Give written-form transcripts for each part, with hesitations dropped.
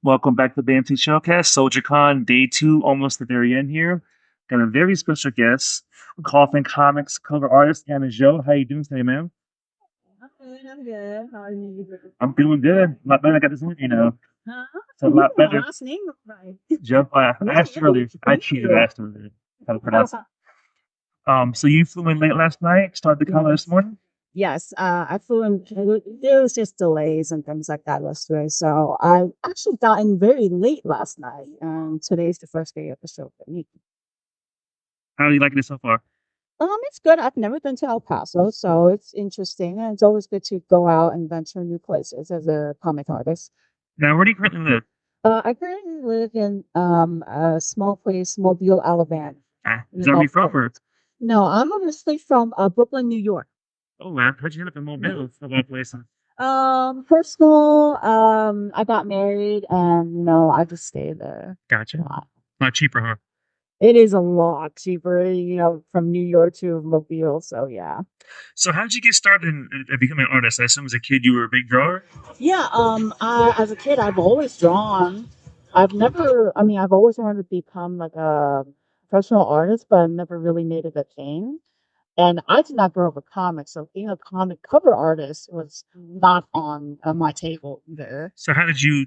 Welcome back to the BMT Showcast. SoldierCon Day 2, almost the very end here. Got a very special guest, Coffin Comics cover artist Anna Zhuo. How you doing today, man? I'm good. I'm good. How are you? I'm doing good. A lot better. I got this interview now. Huh? It's a lot My better. last name right. Joe, I asked you earlier. I cheated. I asked you earlier how to pronounce it. So you flew in late last night, started the con this morning? Yes, I flew in. There was just delays and things like that yesterday, so I actually got in very late last night. And today's the first day of the show for me. How are you liking it so far? It's good. I've never been to El Paso, so it's interesting, and it's always good to go out and venture new places as a comic artist. Now, where do you currently live? I currently live in a small place, Mobile, Alabama. Is that where you from? Or? No, I'm honestly from Brooklyn, New York. Oh, man. How'd you end up in Mobile of all places? Personal, I got married and I just stayed there. Gotcha. Uh, A lot cheaper, huh? It is a lot cheaper, from New York to Mobile. So yeah. So how did you get started in becoming an artist? I assume as a kid you were a big drawer. Yeah, as a kid, I've always drawn. I've always wanted to become like a professional artist, but I've never really made it a thing. And I did not grow up with comics, so being a comic cover artist was not on my table either. So how did you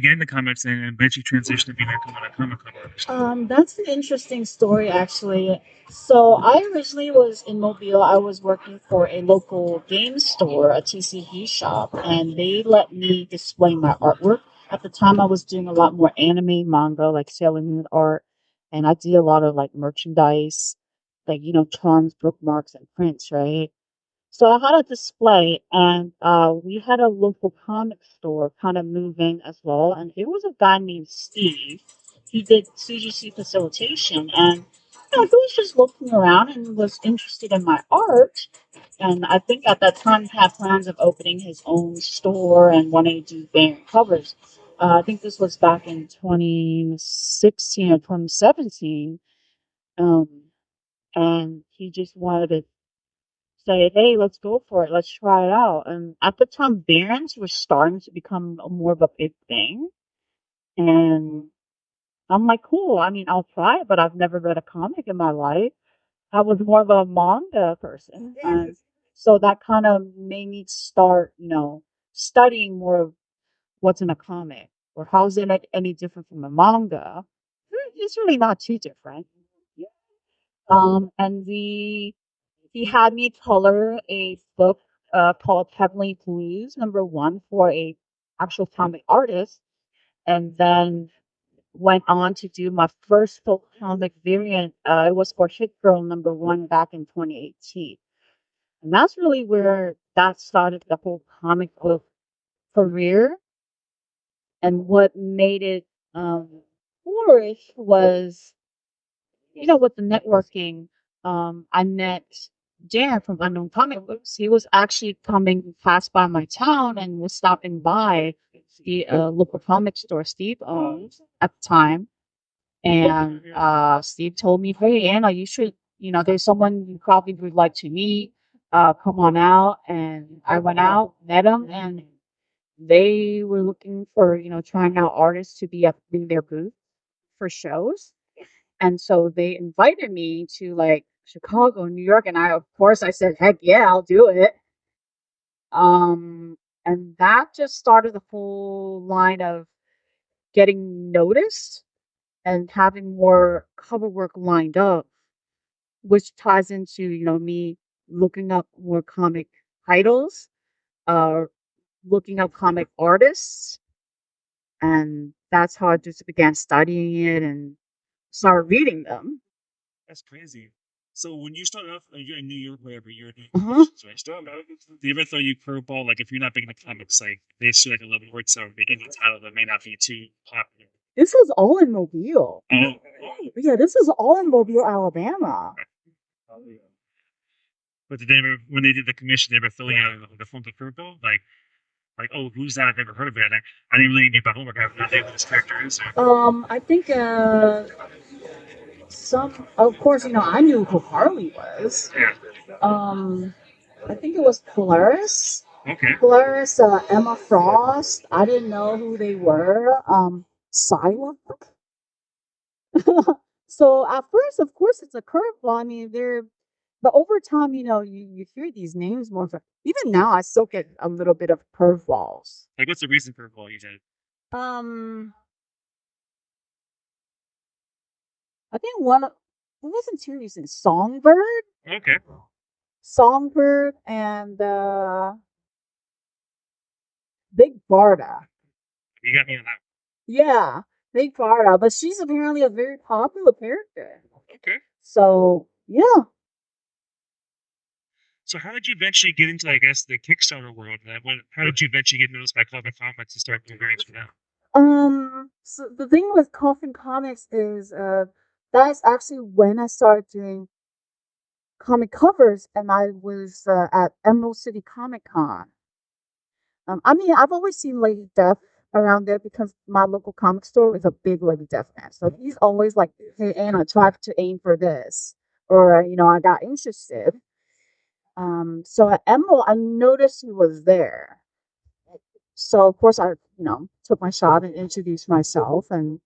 get into comics and eventually transition to being a comic cover artist? That's an interesting story, actually. So I originally was in Mobile. I was working for a local game store, a TCG shop, and they let me display my artwork. At the time, I was doing a lot more anime, manga, like Sailor Moon art, and I did a lot of like merchandise, like charms, bookmarks, and prints, right? So I had a display, and we had a local comic store kind of move in as well. And there was a guy named Steve. He did CGC facilitation, and he was just looking around and was interested in my art. And I think at that time he had plans of opening his own store and wanting to do variant covers. I think this was back in 2016 or 2017. Um, and he just wanted to say, hey, let's go for it. Let's try it out. And at the time, bands were starting to become more of a big thing. And I'm like, cool. I mean, I'll try it, but I've never read a comic in my life. I was more of a manga person. And so that kind of made me start, studying more of what's in a comic or how is it any different from a manga. It's really not too different. And he had me color a book called Heavenly Blues, number one, for a actual comic artist, and then went on to do my first full comic variant. It was for Hit Girl number one back in 2018, and that's really where that started the whole comic book career. And what made it flourish was with the networking, I met Dan from Unknown Comic Books. He was actually coming past by my town and was stopping by the local comic store Steve owned at the time. And Steve told me, hey, Anna, you should, there's someone you probably would like to meet. Come on out. And I went out, met them, and they were looking for, trying out artists to be at in their booth for shows. And so they invited me to like Chicago, New York, and of course I said, heck yeah, I'll do it. And that just started the whole line of getting noticed and having more cover work lined up, which ties into, me looking up more comic titles, uh, looking up comic artists, and that's how I just began studying it and started reading them. That's crazy. So when you started off, you're in New York, whatever, you're in Uh-huh. right? Still, do you ever throw you curveball? Like if you're not big into comics, like they issue like a little word or any title that may not be too popular. This was all in Mobile. Oh, Yeah, this is all in Mobile, Alabama. but did they ever, when they did the commission, they ever throw you the phone to curveball? Like, oh, who's that? I've never heard of it. I didn't really need my homework. I have no idea who this character is. I think some, of course, I knew who Harley was. Yeah. Um, I think it was Polaris. Okay. Plus, Emma Frost. I didn't know who they were. Psylocke. So at first, of course, it's a curveball. I mean, but over time, you hear these names more. Even now, I still get a little bit of curveballs. Like, what's the reason for call you said? Um, I think one. It wasn't too recent. Songbird, Okay. Songbird, and Big Barda. You got me on that. Yeah, Big Barda, but she's apparently a very popular character. Okay. So yeah. So how did you eventually get into, I guess, the Kickstarter world? How did you eventually get noticed by Coffin Comics and start doing variants for them? So the thing with Coffin Comics is that's actually when I started doing comic covers, and I was at Emerald City Comic Con. I mean, I've always seen Lady Death around there because my local comic store is a big Lady Death fan. So he's always like, "Hey, Anna, try to aim for this," or I got interested. So at Emerald, I noticed he was there. So of course I took my shot and introduced myself and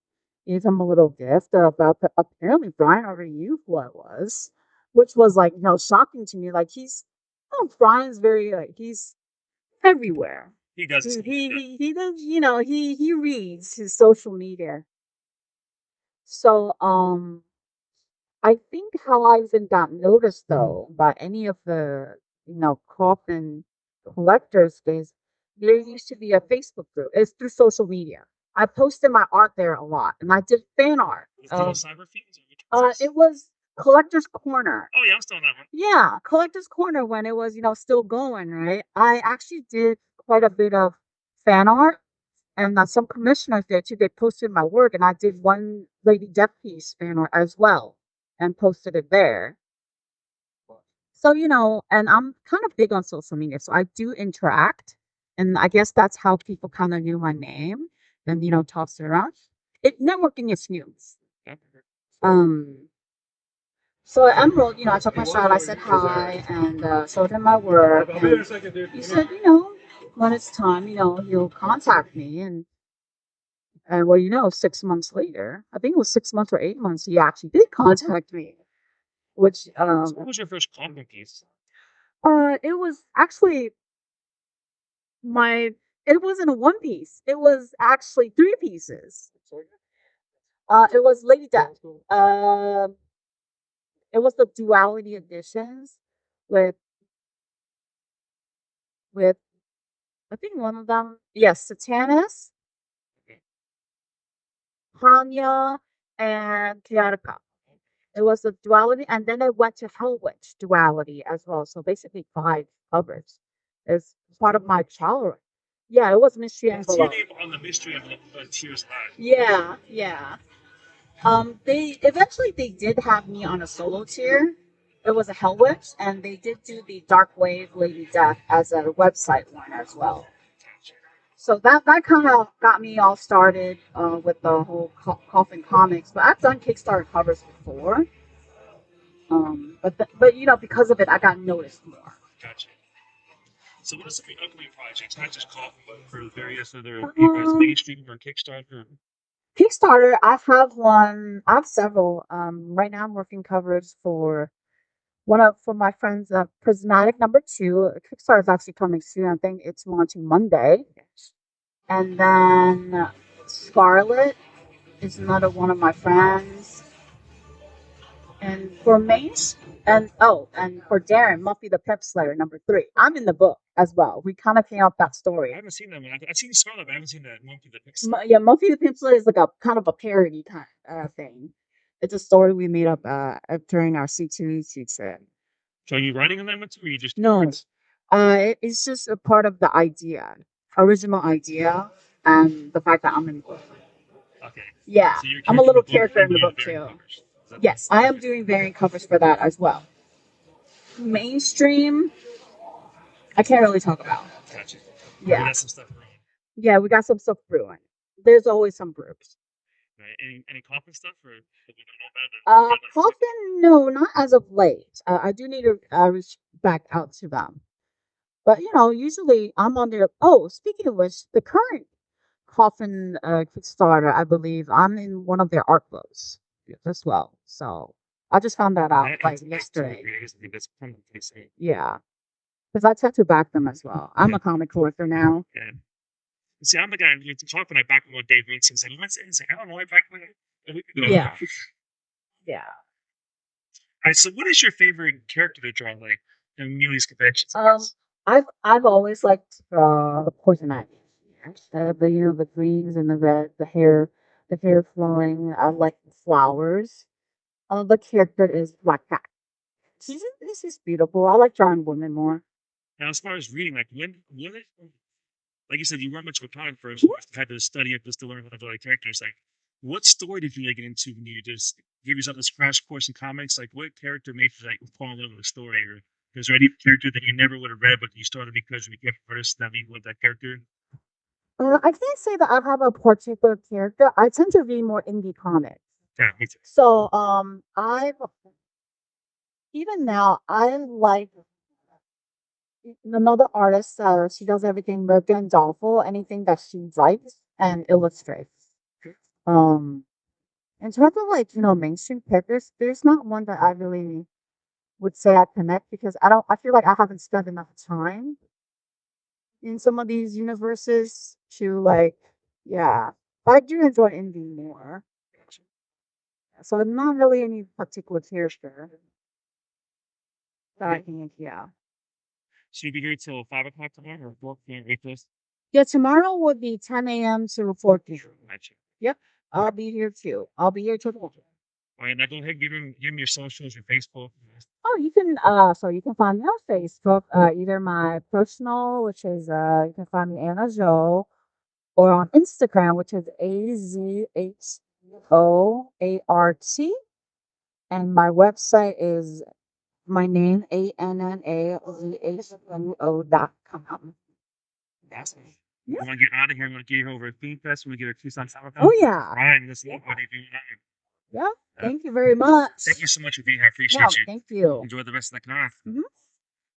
gave him a little gift. But apparently Brian already knew who I was, which was like shocking to me. Like Brian's very like he's everywhere. He does He this. he does he reads his social media. So I think how I even got noticed though by any of the coffin collectors is there used to be a Facebook group. It's through social media. I posted my art there a lot, and I did fan art. Was it Cyber Fiends or which was this? It was Collector's Corner. Oh yeah, I'm still on that one. Yeah, Collector's Corner when it was still going, right? I actually did quite a bit of fan art, and some commissioners there too. They posted my work, and I did one Lady Death piece fan art as well, and posted it there. So and I'm kind of big on social media, so I do interact, and I guess that's how people kind of knew my name and tossed it around. Networking is huge. Um, so at Emerald, I took my shot, I said hi, and showed him my work, and he said, when it's time, he'll contact me, and well, 6 months later, I think it was 6 months or 8 months, he actually did contact me, which So what was your first comic piece? it was actually my it wasn't a one piece. It was actually three pieces. It was Lady Death. It was the duality editions with with I think one of them. Yes, Satanus, Hanya, and Chaotica. It was the duality, and then it went to Hell Witch duality as well. So basically, five covers. It's part of my childhood. Yeah, it was Mystery What's your Envelope. name on the mystery envelope Tears Live? Yeah, yeah. They eventually they did have me on a solo tier. It was a Hell Witch, and they did do the Dark Wave Lady Death as a website one as well. So that kind of got me all started with the whole Coffin Comics. But I've done Kickstarter covers before. But because of it, I got noticed more. Gotcha. So what are some of your upcoming projects? Not just Coffin, but for various other either Um, mainstream or Kickstarter. Kickstarter, I have one. I have several. Right now I'm working covers for one of for my friends, Prismatic number 2. Kickstarter is actually coming soon. I think it's launching Monday. And then Scarlet is another one of my friends. And for Mace, and for Darren, Muffy the Pimp Slayer number 3. I'm in the book as well. We kind of came up that I story. haven't seen that one. I've seen Scarlet, but I haven't seen that Monkey the Pixel. Yeah, Muffy the Pimp Slayer is like a kind of a parody kind thing. It's a story we made up during our C2E2 trip. So are you writing on that one too, or you just No, it's just a part of the original idea, and the fact that I'm in the book. okay? Yeah, So you're I'm a little in the book character in and the you do book variant too. covers. Yes, I am doing variant covers for that as well. Mainstream, I can't really talk about. Gotcha. Yeah, That's some stuff around. yeah, we got some stuff brewing. There's always some groups. Right? Any Coffin stuff or that we don't know about? Coffin, no, not as of late. I do need to reach back out to them. But usually I'm on there. Oh, speaking of which, the current Coffin Kickstarter, I believe I'm in one of their art books as well. So I just found that out like yesterday. That's kind of decent. Yeah, because I tend to back them as well. I'm a comic collector now. Yeah. See, I'm the guy who talk when I back one Dave Vinci and say, "What's it?" He's like, "I don't know. I back one a week ago." Yeah, yeah. All right. So, what is your favorite character to draw, like in Muley's conventions? I've always liked the poison ivy. The greens and the red, the hair flowing. I like the flowers. The character is Black Cat. She's beautiful. I like drawing women more. Now, as far as reading, like like you said, you weren't much of a comic first. You had to study it just to learn how to draw the characters. Like, what story did you like, get into when you just give yourself this crash course in comics? Like, what character made you like fall in love with the story? Or is there any character that you never would have read, but you started because you became first that you with that character? I can't say that I have a particular character. I tend to read more indie comics. Yeah, me too. So I've even now I like another artist. She does everything Merkin Dolful, anything that she writes and illustrates. Um, in terms of like mainstream characters, there's not one that I really would say I connect because I don't. I feel like I haven't spent enough time in some of these universes to like, yeah. But I do enjoy indie more. So not really any particular character that I think, yeah. Should we be here till 5 o'clock tomorrow or 4 p.m. 8 Yeah, tomorrow would be 10 a.m. to 4 p.m. Gotcha. Yep. I'll be here too. I'll be here till All right, now go ahead, give him your socials, your Facebook. Oh, so you can find me on Facebook, either my personal, which is you can find me Anna Zhuo, or on Instagram, which is AZHOART, and my website is my name ANNAZHUO.com. That's me. Yeah. I want to get out of here. I'm going to get you over a Theme Fest. We get a Tucson Summer Oh yeah. Right, that's what they do. Yeah. Thank you very much. Thank you so much for being here. I appreciate No, you. thank you. Enjoy the rest of the class. Mhm.